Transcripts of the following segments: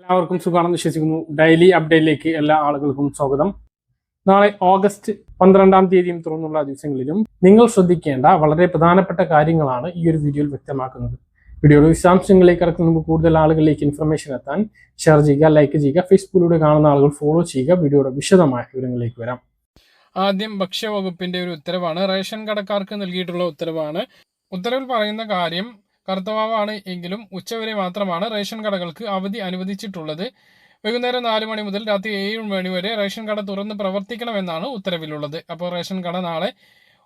എല്ലാവർക്കും സുഖമാണെന്ന് വിശ്വസിക്കുന്നു. ഡെയിലി അപ്ഡേറ്റിലേക്ക് എല്ലാ ആളുകൾക്കും സ്വാഗതം. നാളെ ഓഗസ്റ്റ് 12-ാം തീയതിയും തുറന്നുള്ള ദിവസങ്ങളിലും നിങ്ങൾ ശ്രദ്ധിക്കേണ്ട വളരെ പ്രധാനപ്പെട്ട കാര്യങ്ങളാണ് ഈ ഒരു വീഡിയോയിൽ വ്യക്തമാക്കുന്നത്. വീഡിയോയുടെ വിശദാംശങ്ങളിലേക്ക് കടക്കുന്ന മുമ്പ് കൂടുതൽ ആളുകളിലേക്ക് ഇൻഫർമേഷൻ എത്താൻ ഷെയർ ചെയ്യുക, ലൈക്ക് ചെയ്യുക, ഫേസ്ബുക്കിലൂടെ കാണുന്ന ആളുകൾ ഫോളോ ചെയ്യുക. വീഡിയോയുടെ വിശദമായ വിവരങ്ങളിലേക്ക് വരാം. ആദ്യം ഭക്ഷ്യവകുപ്പിന്റെ ഒരു ഉത്തരവാണ്. റേഷൻ കടക്കാർക്ക് നൽകിയിട്ടുള്ള ഉത്തരവാണ്. ഉത്തരവിൽ പറയുന്ന കാര്യം കർത്തവാവാണ് എങ്കിലും ഉച്ചവരെ മാത്രമാണ് റേഷൻ കടകൾക്ക് അവധി അനുവദിച്ചിട്ടുള്ളത്. വൈകുന്നേരം 4 മണി മുതൽ രാത്രി 7 മണി വരെ റേഷൻ കട തുറന്ന് പ്രവർത്തിക്കണമെന്നാണ് ഉത്തരവിലുള്ളത്. അപ്പോൾ റേഷൻ കട നാളെ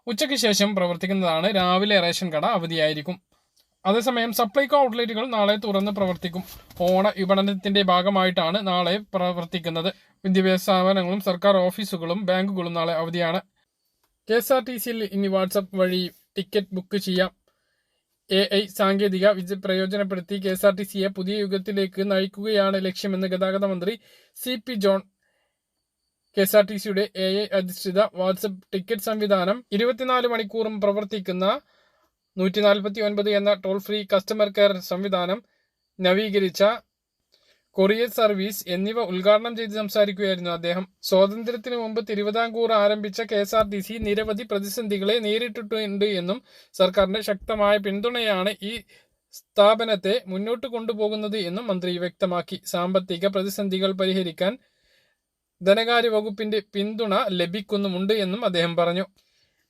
ഉച്ചയ്ക്ക് ശേഷം പ്രവർത്തിക്കുന്നതാണ്. രാവിലെ റേഷൻ കട അവധിയായിരിക്കും. അതേസമയം സപ്ലൈകോ ഔട്ട്ലെറ്റുകൾ നാളെ തുറന്ന് പ്രവർത്തിക്കും. ഓണ വിപണനത്തിന്റെ ഭാഗമായിട്ടാണ് നാളെ പ്രവർത്തിക്കുന്നത്. വിദ്യാഭ്യാസ സ്ഥാപനങ്ങളും സർക്കാർ ഓഫീസുകളും ബാങ്കുകളും നാളെ അവധിയാണ്. KSRTCയിൽ ഇനി വാട്സപ്പ് വഴി ടിക്കറ്റ് ബുക്ക് ചെയ്യാം. AI സാങ്കേതിക വിദ്യ പ്രയോജനപ്പെടുത്തി KSRTCയെ പുതിയ യുഗത്തിലേക്ക് നയിക്കുകയാണ് ലക്ഷ്യമെന്ന് ഗതാഗത മന്ത്രി CP ജോൺ. KSRTCയുടെ AI അധിഷ്ഠിത വാട്സപ്പ് ടിക്കറ്റ് സംവിധാനം 24 മണിക്കൂറും പ്രവർത്തിക്കുന്ന 149 എന്ന ടോൾ ഫ്രീ കസ്റ്റമർ കെയർ സംവിധാനം, നവീകരിച്ച കൊറിയർ സർവീസ് എന്നിവ ഉദ്ഘാടനം ചെയ്ത് സംസാരിക്കുകയായിരുന്നു അദ്ദേഹം. സ്വാതന്ത്ര്യത്തിന് മുമ്പ് തിരുവിതാംകൂർ ആരംഭിച്ച KSRTC നിരവധി പ്രതിസന്ധികളെ നേരിട്ടിട്ടുണ്ട് എന്നും സർക്കാരിന്റെ ശക്തമായ പിന്തുണയാണ് ഈ സ്ഥാപനത്തെ മുന്നോട്ട് കൊണ്ടുപോകുന്നത് എന്നും മന്ത്രി വ്യക്തമാക്കി. സാമ്പത്തിക പ്രതിസന്ധികൾ പരിഹരിക്കാൻ ധനകാര്യ വകുപ്പിന്റെ പിന്തുണ ലഭിക്കുന്നുമുണ്ട് എന്നും അദ്ദേഹം പറഞ്ഞു.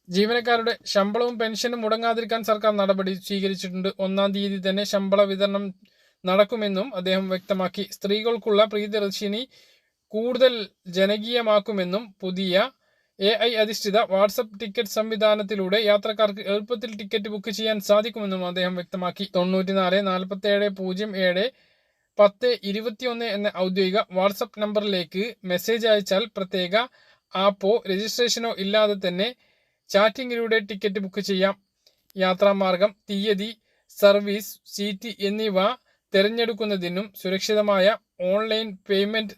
ജീവനക്കാരുടെ ശമ്പളവും പെൻഷനും മുടങ്ങാതിരിക്കാൻ സർക്കാർ നടപടി സ്വീകരിച്ചിട്ടുണ്ട്. 1-ാം തീയതി തന്നെ ശമ്പള വിതരണം നടക്കുമെന്നും അദ്ദേഹം വ്യക്തമാക്കി. സ്ത്രീകൾക്കുള്ള പ്രിയദർശിനി കൂടുതൽ ജനകീയമാക്കുമെന്നും പുതിയ AI അധിഷ്ഠിത വാട്സപ്പ് ടിക്കറ്റ് സംവിധാനത്തിലൂടെ യാത്രക്കാർക്ക് എളുപ്പത്തിൽ ടിക്കറ്റ് ബുക്ക് ചെയ്യാൻ സാധിക്കുമെന്നും അദ്ദേഹം വ്യക്തമാക്കി. 94 47 07 10 21 എന്ന ഔദ്യോഗിക വാട്സപ്പ് നമ്പറിലേക്ക് മെസ്സേജ് അയച്ചാൽ പ്രത്യേക ആപ്പോ രജിസ്ട്രേഷനോ ഇല്ലാതെ തന്നെ ചാറ്റിങ്ങിലൂടെ ടിക്കറ്റ് ബുക്ക് ചെയ്യാം. യാത്രാമാർഗം, തീയതി, സർവീസ്, സീറ്റ് എന്നിവ തിരഞ്ഞെടുക്കുന്നതിനും സുരക്ഷിതമായ ഓൺലൈൻ പേയ്മെന്റ്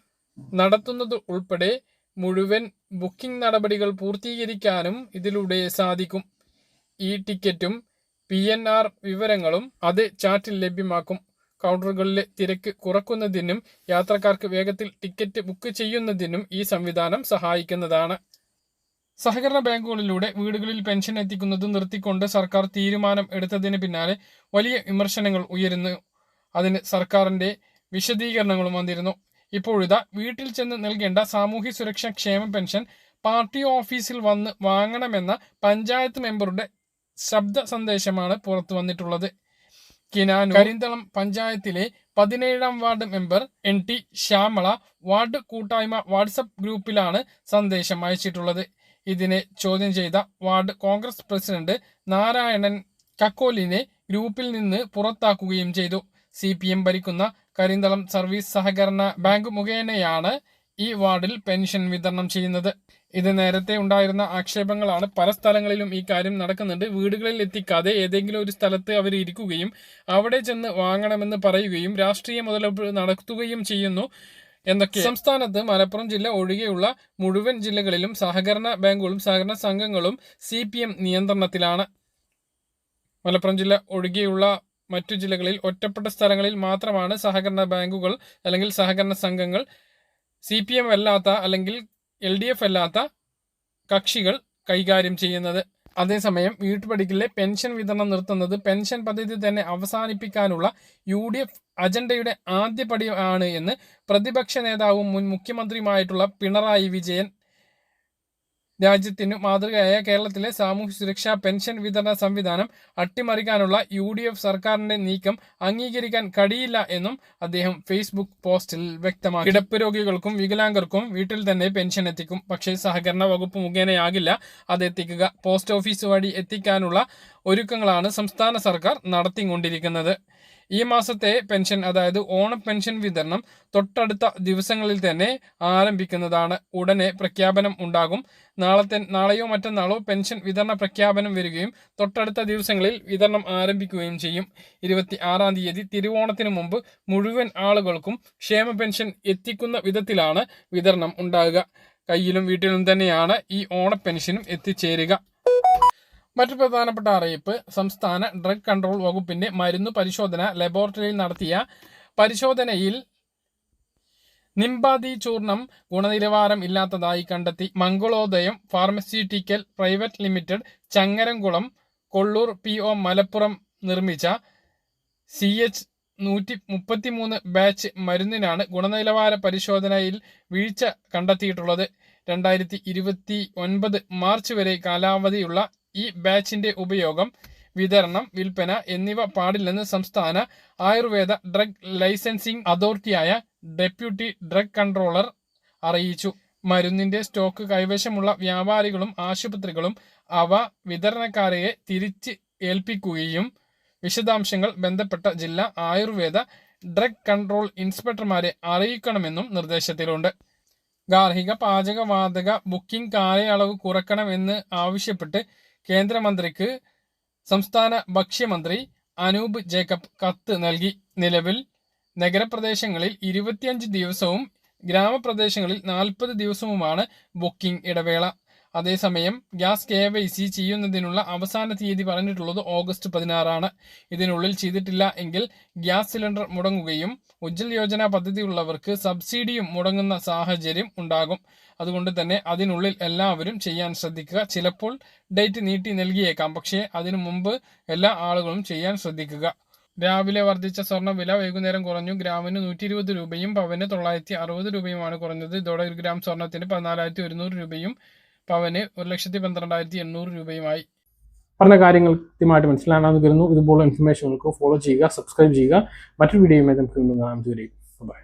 നടത്തുന്നത് ഉൾപ്പെടെ മുഴുവൻ ബുക്കിംഗ് നടപടികൾ പൂർത്തീകരിക്കാനും ഇതിലൂടെ സാധിക്കും. ഈ ടിക്കറ്റും PNR വിവരങ്ങളും അത് ചാറ്റിൽ ലഭ്യമാക്കും. കൗണ്ടറുകളിലെ തിരക്ക് കുറയ്ക്കുന്നതിനും യാത്രക്കാർക്ക് വേഗത്തിൽ ടിക്കറ്റ് ബുക്ക് ചെയ്യുന്നതിനും ഈ സംവിധാനം സഹായിക്കുന്നതാണ്. സഹകരണ ബാങ്കുകളിലൂടെ വീടുകളിൽ പെൻഷൻ എത്തിക്കുന്നത് നിർത്തിക്കൊണ്ട് സർക്കാർ തീരുമാനം എടുത്തതിന് പിന്നാലെ വലിയ വിമർശനങ്ങൾ ഉയരുന്നു. അതിന് സർക്കാരിന്റെ വിശദീകരണങ്ങളും വന്നിരുന്നു. ഇപ്പോഴിതാ വീട്ടിൽ ചെന്ന് നൽകേണ്ട സാമൂഹ്യ സുരക്ഷാ ക്ഷേമ പെൻഷൻ പാർട്ടി ഓഫീസിൽ വന്ന് വാങ്ങണമെന്ന പഞ്ചായത്ത് മെമ്പറുടെ ശബ്ദ സന്ദേശമാണ് പുറത്തു വന്നിട്ടുള്ളത്. കിനാനൂർ കരിന്തളം പഞ്ചായത്തിലെ 17-ാം ward member NT Shyamala ward കൂട്ടായ്മ വാട്സപ്പ് ഗ്രൂപ്പിലാണ് സന്ദേശം അയച്ചിട്ടുള്ളത്. ഇതിനെ ചോദ്യം ചെയ്ത വാർഡ് കോൺഗ്രസ് പ്രസിഡന്റ് നാരായണൻ കക്കോലിനെ ഗ്രൂപ്പിൽ നിന്ന് പുറത്താക്കുകയും ചെയ്തു. CPM ഭരിക്കുന്ന കരിന്തളം സർവീസ് സഹകരണ ബാങ്ക് മുഖേനയാണ് ഈ വാർഡിൽ പെൻഷൻ വിതരണം ചെയ്യുന്നത്. ഇത് നേരത്തെ ഉണ്ടായിരുന്ന ആക്ഷേപങ്ങളാണ്. പല സ്ഥലങ്ങളിലും ഈ കാര്യം നടക്കുന്നുണ്ട്. വീടുകളിൽ എത്തിക്കാതെ ഏതെങ്കിലും ഒരു സ്ഥലത്ത് അവർ ഇരിക്കുകയും അവിടെ ചെന്ന് വാങ്ങണമെന്ന് പറയുകയും രാഷ്ട്രീയ മുതലെടുപ്പ് നടത്തുകയും ചെയ്യുന്നു എന്നൊക്കെ. സംസ്ഥാനത്ത് മലപ്പുറം ജില്ല ഒഴികെയുള്ള മുഴുവൻ ജില്ലകളിലും സഹകരണ ബാങ്കുകളും സഹകരണ സംഘങ്ങളും CPM നിയന്ത്രണത്തിലാണ്. മലപ്പുറം ജില്ല ഒഴികെയുള്ള മറ്റു ജില്ലകളിൽ ഒറ്റപ്പെട്ട സ്ഥലങ്ങളിൽ മാത്രമാണ് സഹകരണ ബാങ്കുകൾ അല്ലെങ്കിൽ സഹകരണ സംഘങ്ങൾ CPM അല്ലാത്ത അല്ലെങ്കിൽ LDF അല്ലാത്ത കക്ഷികൾ കൈകാര്യം ചെയ്യുന്നത്. അതേസമയം വീട്ടുപടിക്കലിലെ പെൻഷൻ വിതരണം നിർത്തുന്നത് പെൻഷൻ പദ്ധതി തന്നെ അവസാനിപ്പിക്കാനുള്ള UDF അജണ്ടയുടെ ആദ്യപടി ആണ് എന്ന് പ്രതിപക്ഷ നേതാവും മുൻ മുഖ്യമന്ത്രിയുമായിട്ടുള്ള പിണറായി വിജയൻ. രാജ്യത്തിനു മാതൃകയായ കേരളത്തിലെ സാമൂഹ്യ സുരക്ഷാ പെൻഷൻ വിതരണ സംവിധാനം അട്ടിമറിക്കാനുള്ള UDF സർക്കാരിന്റെ നീക്കം അംഗീകരിക്കാൻ കഴിയില്ല എന്നും അദ്ദേഹം ഫേസ്ബുക്ക് പോസ്റ്റിൽ വ്യക്തമാക്കി. കിടപ്പ് രോഗികൾക്കും വികലാംഗർക്കും വീട്ടിൽ തന്നെ പെൻഷൻ എത്തിക്കും. പക്ഷേ സഹകരണ വകുപ്പ് മുഖേനയാകില്ല അത് എത്തിക്കുക. പോസ്റ്റ് ഓഫീസ് വഴി എത്തിക്കാനുള്ള ഒരുക്കങ്ങളാണ് സംസ്ഥാന സർക്കാർ നടത്തിക്കൊണ്ടിരിക്കുന്നത്. ഈ മാസത്തെ പെൻഷൻ, അതായത് ഓണം പെൻഷൻ വിതരണം തൊട്ടടുത്ത ദിവസങ്ങളിൽ തന്നെ ആരംഭിക്കുന്നതാണ്. ഉടനെ പ്രഖ്യാപനം ഉണ്ടാകും. നാളെയോ മറ്റന്നാളോ പെൻഷൻ വിതരണ പ്രഖ്യാപനം വരികയും തൊട്ടടുത്ത ദിവസങ്ങളിൽ വിതരണം ആരംഭിക്കുകയും ചെയ്യും. 26-ാം തീയതി തിരുവോണത്തിന് മുമ്പ് മുഴുവൻ ആളുകൾക്കും ക്ഷേമ പെൻഷൻ എത്തിക്കുന്ന വിധത്തിലാണ് വിതരണം ഉണ്ടാകുക. കയ്യിലും വീട്ടിലും തന്നെയാണ് ഈ ഓണ പെൻഷനും എത്തിച്ചേരുക. മറ്റു പ്രധാനപ്പെട്ട അറിയിപ്പ്, സംസ്ഥാന ഡ്രഗ് കൺട്രോൾ വകുപ്പിന്റെ മരുന്ന് പരിശോധന ലബോറട്ടറിയിൽ നടത്തിയ പരിശോധനയിൽ നിംബാദി ചൂർണം ഗുണനിലവാരം ഇല്ലാത്തതായി കണ്ടെത്തി. Mangalodayam pharmaceutical private limited Changaramkulam Kollur PO Malappuram നിർമ്മിച്ച CH133 ബാച്ച് മരുന്നിനാണ് ഗുണനിലവാര പരിശോധനയിൽ വീഴ്ച കണ്ടെത്തിയിട്ടുള്ളത്. 2029 മാർച്ച് വരെ കാലാവധിയുള്ള ഈ ബാച്ചിന്റെ ഉപയോഗം, വിതരണം, വിൽപ്പന എന്നിവ പാടില്ലെന്ന് സംസ്ഥാന ആയുർവേദ ഡ്രഗ് ലൈസൻസിംഗ് അതോറിറ്റിയായ ഡെപ്യൂട്ടി ഡ്രഗ് കൺട്രോളർ അറിയിച്ചു. മരുന്നിന്റെ സ്റ്റോക്ക് കൈവശമുള്ള വ്യാപാരികളും ആശുപത്രികളും അവ വിതരണക്കാരെ തിരിച്ച് ഏൽപ്പിക്കുകയും വിശദാംശങ്ങൾ ബന്ധപ്പെട്ട ജില്ലാ ആയുർവേദ ഡ്രഗ് കൺട്രോൾ ഇൻസ്പെക്ടർമാരെ അറിയിക്കണമെന്നും നിർദ്ദേശത്തിലുണ്ട്. ഗാർഹിക പാചകവാതക ബുക്കിംഗ് കാലയളവ് കുറയ്ക്കണമെന്ന് ആവശ്യപ്പെട്ട് കേന്ദ്രമന്ത്രിക്ക് സംസ്ഥാന ഭക്ഷ്യമന്ത്രി അനൂപ് ജേക്കബ് കത്ത് നൽകി. നിലവിൽ നഗരപ്രദേശങ്ങളിൽ 25 ദിവസവും ഗ്രാമപ്രദേശങ്ങളിൽ 40 ദിവസവുമാണ് ബുക്കിംഗ് ഇടവേള. അതേസമയം ഗ്യാസ് KYC ചെയ്യുന്നതിനുള്ള അവസാന തീയതി പറഞ്ഞിട്ടുള്ളത് ഓഗസ്റ്റ് 16 ഇതിനുള്ളിൽ ചെയ്തിട്ടില്ല എങ്കിൽ ഗ്യാസ് സിലിണ്ടർ മുടങ്ങുകയും ഉജ്ജ്വൽ യോജന പദ്ധതിയുള്ളവർക്ക് സബ്സിഡിയും മുടങ്ങുന്ന സാഹചര്യം ഉണ്ടാകും. അതുകൊണ്ട് തന്നെ അതിനുള്ളിൽ എല്ലാവരും ചെയ്യാൻ ശ്രദ്ധിക്കുക. ചിലപ്പോൾ ഡേറ്റ് നീട്ടി നൽകിയേക്കാം, പക്ഷേ അതിനു മുമ്പ് എല്ലാ ആളുകളും ചെയ്യാൻ ശ്രദ്ധിക്കുക. രാവിലെ വർദ്ധിച്ച സ്വർണ്ണവില വൈകുന്നേരം കുറഞ്ഞു. ഗ്രാമിന് 120 രൂപയും പവന് 960 രൂപയുമാണ് കുറഞ്ഞത്. ഇതോടെ 1 ഗ്രാം സ്വർണ്ണത്തിന് 14,100 രൂപയും പവന് 1,12,800 രൂപയുമായി. പറഞ്ഞ കാര്യങ്ങൾ കൃത്യമായിട്ട് മനസ്സിലാണെന്ന് കരുതുന്നു. ഇതുപോലുള്ള ഇൻഫർമേഷനുകൾക്ക് ഫോളോ ചെയ്യുക, സബ്സ്ക്രൈബ് ചെയ്യുക. മറ്റൊരു വീഡിയോയുമായി നമുക്ക് കാണാം. ബൈ.